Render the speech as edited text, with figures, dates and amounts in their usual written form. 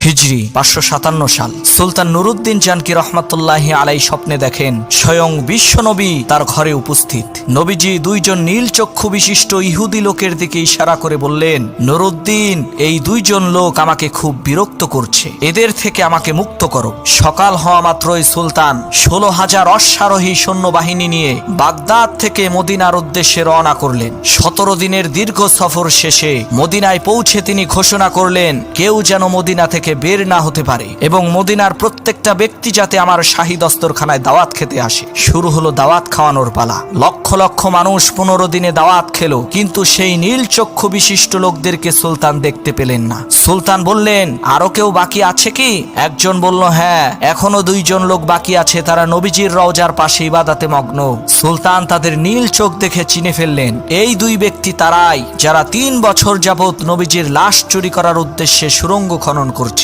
হিজরি 557 সাল সুলতান নুরুদ্দিন জানকি রহমাতুল্লাহি আলাই স্বপ্নে দেখেন স্বয়ং বিশ্বনবী তার ঘরে উপস্থিত। নবীজি দুইজন নীল চক্ষু বিশিষ্ট ইহুদি লোকের দিকে ইশারা করে বললেন, নুরুদ্দিন, এই দুইজন লোক আমাকে খুব বিরক্ত করছে, এদের থেকে আমাকে মুক্ত করো। সকাল হওয়া মাত্রই সুলতান 16,000 অশ্বারোহী সৈন্যবাহিনী নিয়ে বাগদাদ থেকে মদিনার উদ্দেশ্যে রওনা করলেন। 17 দিনের দীর্ঘ সফর শেষে মদিনায় পৌঁছে তিনি ঘোষণা করলেন, কেউ যেন মদিনা থেকে বের না হতে পারে এবং মদিনার প্রত্যেকটা ব্যক্তি যাতে আমার শাহী দস্তরখানায় দাওয়াত খেতে আসে। শুরু হলো দাওয়াত খাওয়ানোর পালা। লক্ষ লক্ষ মানুষ 15 দিনে দাওয়াত খেলো, কিন্তু সেই নীল চক্ষু বিশিষ্ট লোকদেরকে সুলতান দেখতে পেলেন না। সুলতান বললেন, আরো কেউ বাকি আছে কি? একজন বলল, হ্যাঁ, এখনো 2 জন লোক বাকি আছে, তারা নবীজির রওজার পাশে ইবাদতে মগ্ন। সুলতান তাদের নীল চোখ দেখে চিনে ফেললেন, এই 2 ব্যক্তি তারাই যারা 3 বছর যাবৎ নবীজির লাশ চুরি করার উদ্দেশ্যে সুড়ঙ্গ খনন করছে।